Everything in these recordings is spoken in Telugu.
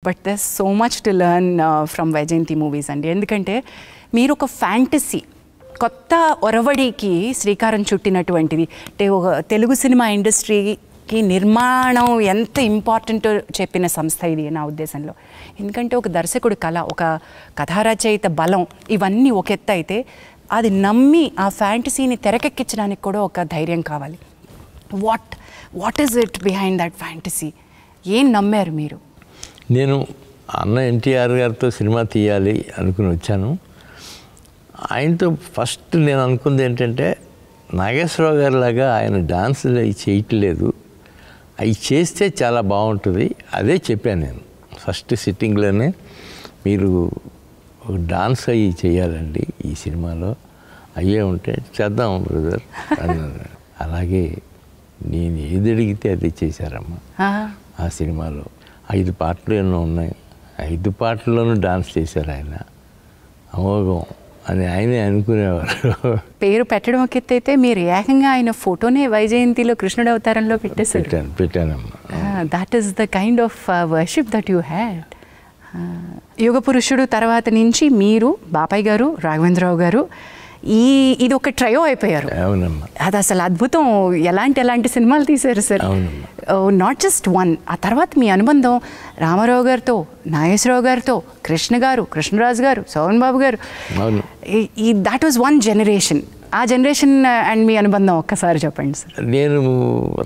But there so much to learn from Vyjayanthi movies అండి. ఎందుకంటే మీరు ఒక ఫ్యాంటసీ కొత్త ఒరవడికి శ్రీకారం చుట్టినటువంటిది. అంటే ఒక తెలుగు సినిమా ఇండస్ట్రీకి నిర్మాణం ఎంత ఇంపార్టెంటో చెప్పిన సంస్థ ఇది నా ఉద్దేశంలో. ఎందుకంటే ఒక దర్శకుడి కళ, ఒక కథారచయిత బలం ఇవన్నీ ఒక ఎత్తు అయితే అది నమ్మి ఆ ఫ్యాంటసీని తెరకెక్కించడానికి కూడా ఒక ధైర్యం కావాలి. What is it behind that fantasy? ఏం నమ్మారు మీరు? నేను అన్న ఎన్టీఆర్ గారితో సినిమా తీయాలి అనుకుని వచ్చాను. ఆయనతో ఫస్ట్ నేను అనుకుంది ఏంటంటే, నాగేశ్వరరావు గారి లాగా ఆయన డాన్సులు అవి చేయట్లేదు, అవి చేస్తే చాలా బాగుంటుంది. అదే చెప్పాను నేను ఫస్ట్ సిట్టింగ్లోనే, మీరు ఒక డాన్స్ అవి చేయాలండి ఈ సినిమాలో, అయ్యే ఉంటే చేద్దాం బ్రదర్ అన్నారు. అలాగే నేను ఏది అడిగితే అది చేశారమ్మా. ఆ సినిమాలో 5 పాటలు ఎన్నో ఉన్నాయి, 5 పాటల్లోనూ డాన్స్ చేశారు ఆయన. అమోఘం అని ఆయనే అనుకునేవారు. పేరు పెట్టడం ఒక ఎత్తు అయితే మీరు ఏకంగా ఆయన ఫోటోనే వైజయంతిలో కృష్ణుడి అవతారంలో పెట్టేశారు. పెట్టానమ్మా. That is the kind of worship that you had. యుగ పురుషుడు తర్వాత నుంచి మీరు, బాపయ్య గారు, రాఘవేంద్రరావు గారు ఇది ఒక ట్రయో అయిపోయారు. అవునమ్మా. అది అసలు అద్భుతం. ఎలాంటి సినిమాలు తీశారు సార్. Not just one. ఆ తర్వాత మీ అనుబంధం రామారావు గారితో, నాగేశ్వరరావు గారితో, కృష్ణ గారు, కృష్ణరాజు గారు, సోహన్ బాబు గారు, దాట్ వాజ్ వన్ జనరేషన్. ఆ జనరేషన్ అండ్ మీ అనుబంధం ఒక్కసారి చెప్పండి సార్. నేను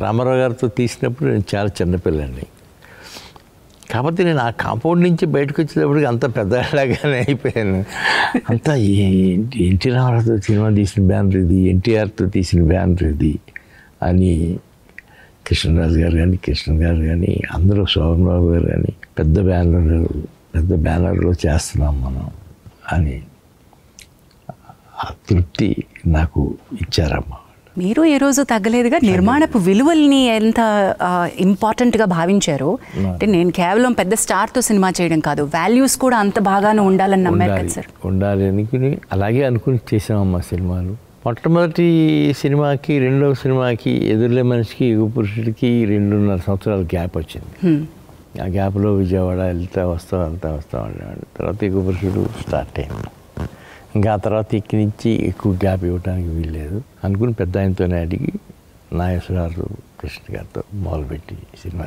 రామారావు గారితో తీసినప్పుడు నేను చాలా చిన్నపిల్లండి. కాకపోతే నేను ఆ కాంపౌండ్ నుంచి బయటకు వచ్చేటప్పటికి అంత పెద్దలాగానే అయిపోయాను. అంతా ఎన్టీ రామారావుతో సినిమా తీసిన బ్యానర్ ఇది, ఎన్టీఆర్తో తీసిన బ్యానర్ ఇది అని కృష్ణరాజు గారు కానీ, కృష్ణ గారు కానీ, అందరూ శోభన్ బాబు గారు కానీ పెద్ద బ్యానర్లో చేస్తున్నాం మనం అని ఆ తృప్తి నాకు ఇచ్చారమ్మా. మీరు ఏ రోజు తగ్గలేదుగా. నిర్మాణపు విలువల్ని ఎంత ఇంపార్టెంట్గా భావించారు అంటే, నేను కేవలం పెద్ద స్టార్తో సినిమా చేయడం కాదు, వాల్యూస్ కూడా అంత బాగానే ఉండాలని నమ్మారు కదా సార్. ఉండాలి అనుకుని అలాగే అనుకుని చేసామమ్మా సినిమాలు. మొట్టమొదటి సినిమాకి రెండవ సినిమాకి ఎదురులే మనిషికి యుగ పురుషుడికి 2.5 సంవత్సరాల గ్యాప్ వచ్చింది. ఆ గ్యాప్లో విజయవాడ వెళ్తా వస్తాం అనేవాడు. తర్వాత యుగ పురుషుడు స్టార్ట్ అయింది. ఇంకా ఆ తర్వాత ఇక్కడి నుంచి ఎక్కువ గ్యాప్ ఇవ్వడానికి వీల్లేదు అనుకుని పెద్ద ఆయనతోనే అడిగి నాగేశ్వరరావు, కృష్ణ గారితో మొదలుపెట్టి సినిమా